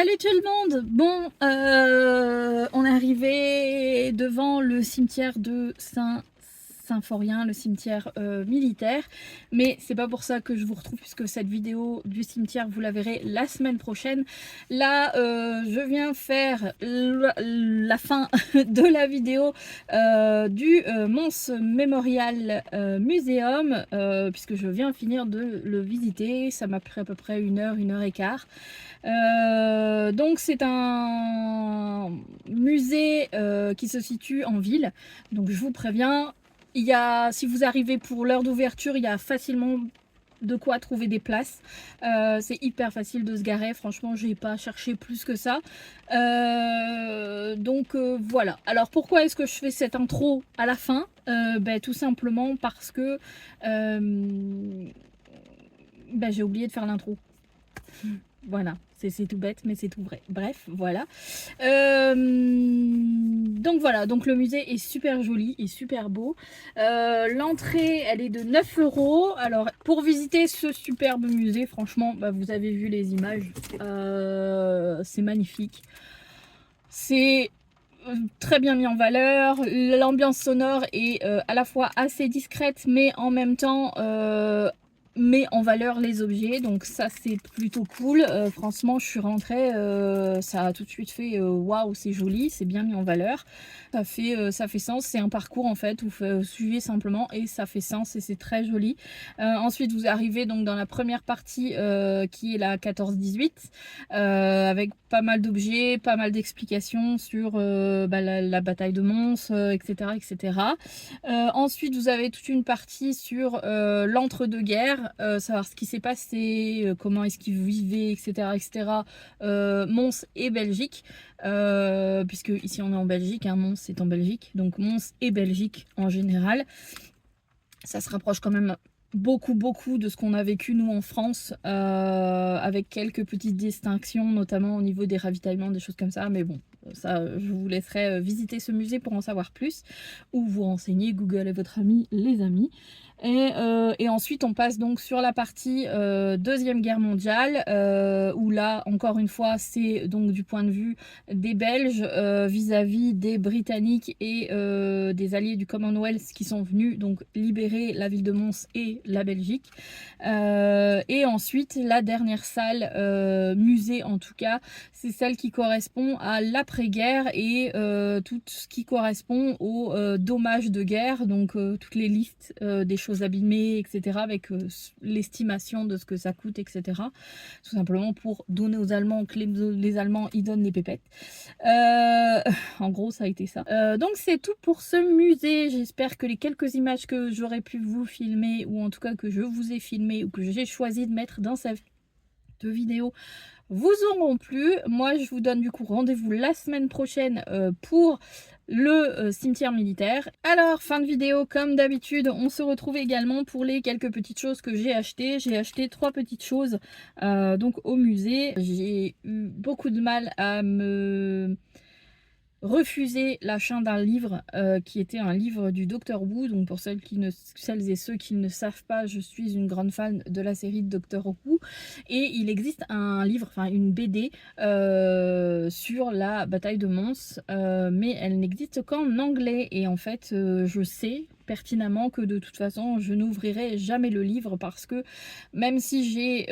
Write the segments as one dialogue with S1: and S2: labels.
S1: Salut tout le monde. Bon, on est arrivé devant le cimetière de Symphorien, le cimetière militaire, mais c'est pas pour ça que je vous retrouve, puisque cette vidéo du cimetière vous la verrez la semaine prochaine. Là je viens faire la fin de la vidéo du Mons Memorial Museum, puisque je viens finir de le visiter. Ça m'a pris à peu près une heure et quart. Donc c'est un musée qui se situe en ville, donc je vous préviens, si vous arrivez pour l'heure d'ouverture, il y a facilement de quoi trouver des places. C'est hyper facile de se garer, franchement j'ai pas cherché plus que ça. Voilà. Alors pourquoi est-ce que je fais cette intro à la fin? Tout simplement parce que j'ai oublié de faire l'intro. Voilà, c'est tout bête, mais c'est tout vrai. Bref, voilà. Donc voilà, donc le musée est super joli et super beau. L'entrée, elle est de 9 €. Alors, pour visiter ce superbe musée, franchement, vous avez vu les images. C'est magnifique. C'est très bien mis en valeur. L'ambiance sonore est à la fois assez discrète, mais en même temps met en valeur les objets, donc ça c'est plutôt cool. Franchement je suis rentrée, ça a tout de suite fait waouh, c'est joli, c'est bien mis en valeur, ça fait sens. C'est un parcours en fait, vous suivez simplement et ça fait sens et c'est très joli. Ensuite vous arrivez donc dans la première partie qui est la 14-18, avec pas mal d'objets, pas mal d'explications sur la bataille de Mons, etc., etc. Ensuite vous avez toute une partie sur l'entre-deux-guerres, savoir ce qui s'est passé, comment est-ce qu'ils vivaient, etc., etc. Mons et Belgique, puisque ici on est en Belgique, hein, Mons c'est en Belgique, donc Mons et Belgique en général. Ça se rapproche quand même beaucoup de ce qu'on a vécu nous en France, avec quelques petites distinctions, notamment au niveau des ravitaillements, des choses comme ça, mais bon, ça je vous laisserai visiter ce musée pour en savoir plus, ou vous renseigner, Google est votre ami, les amis. Et ensuite on passe donc sur la partie Deuxième Guerre mondiale, où là encore une fois c'est donc du point de vue des Belges vis-à-vis des Britanniques et des alliés du Commonwealth qui sont venus donc libérer la ville de Mons et la Belgique. Et ensuite la dernière salle, musée en tout cas, c'est celle qui correspond à l'après-guerre et tout ce qui correspond aux dommages de guerre, donc toutes les listes des choses abîmées, etc., avec l'estimation de ce que ça coûte, etc., tout simplement pour donner aux Allemands que les Allemands y donnent les pépettes. En gros ça a été ça. Donc c'est tout pour ce musée. J'espère que les quelques images que j'aurais pu vous filmer, ou en tout cas que je vous ai filmé ou que j'ai choisi de mettre dans cette vidéo, vous auront plu. Moi je vous donne du coup rendez-vous la semaine prochaine pour le cimetière militaire. Alors fin de vidéo, comme d'habitude on se retrouve également pour les quelques petites choses que j'ai achetées. J'ai acheté 3 petites choses donc au musée. J'ai eu beaucoup de mal à me refuser l'achat d'un livre qui était un livre du Docteur Who. Donc pour celles et ceux qui ne savent pas, je suis une grande fan de la série de Docteur Who, et il existe un livre, enfin une BD sur la bataille de Mons, mais elle n'existe qu'en anglais. Et en fait je sais pertinemment que de toute façon je n'ouvrirai jamais le livre, parce que même si j'ai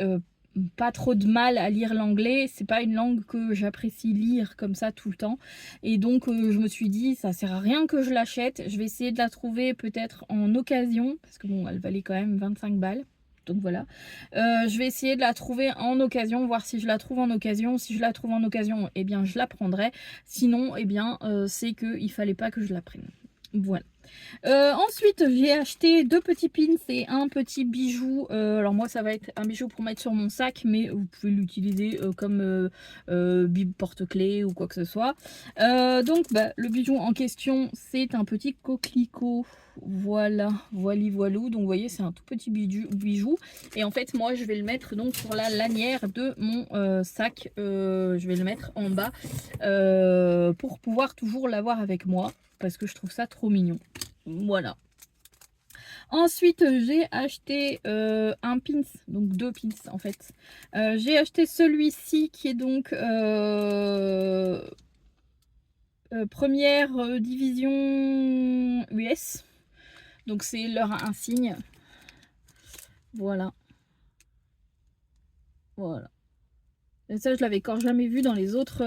S1: pas trop de mal à lire l'anglais, c'est pas une langue que j'apprécie lire comme ça tout le temps, et donc je me suis dit ça sert à rien que je l'achète. Je vais essayer de la trouver peut-être en occasion, parce que bon elle valait quand même 25 balles, donc voilà. Je vais essayer de la trouver en occasion, voir si je la trouve en occasion. Si je la trouve en occasion, eh bien je la prendrai, sinon eh bien c'est qu'il fallait pas que je la prenne. Voilà. Ensuite j'ai acheté 2 petits pins et un petit bijou. Alors moi ça va être un bijou pour mettre sur mon sac, mais vous pouvez l'utiliser comme bib porte-clés ou quoi que ce soit. Donc le bijou en question c'est un petit coquelicot. Voilà, voilou. Donc vous voyez c'est un tout petit bijou, et en fait moi je vais le mettre donc sur la lanière de mon sac. Je vais le mettre en bas pour pouvoir toujours l'avoir avec moi, parce que je trouve ça trop mignon. Voilà. Ensuite, j'ai acheté un pins, donc 2 pins en fait. J'ai acheté celui-ci qui est donc première division US. Donc c'est leur insigne. Voilà. Voilà. Et ça, je l'avais encore jamais vu dans les autres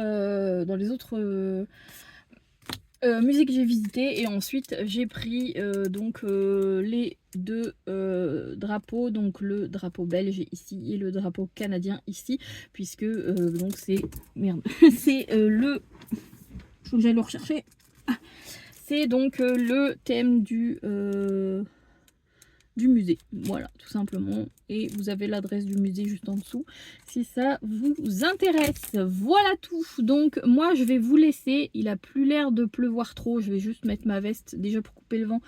S1: musiques que j'ai visitées. Et ensuite, j'ai pris donc les deux drapeaux, donc le drapeau belge ici et le drapeau canadien ici, puisque donc c'est merde, c'est le, faut que j'aille le rechercher. Ah, c'est donc le thème du musée, voilà, tout simplement. Et vous avez l'adresse du musée juste en dessous si ça vous intéresse. Voilà tout. Donc moi je vais vous laisser, il a plus l'air de pleuvoir trop, je vais juste mettre ma veste déjà pour couper le vent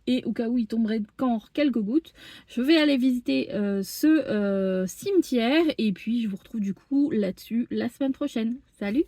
S1: et au cas où il tomberait encore quelques gouttes. Je vais aller visiter ce cimetière et puis je vous retrouve du coup là-dessus la semaine prochaine. Salut!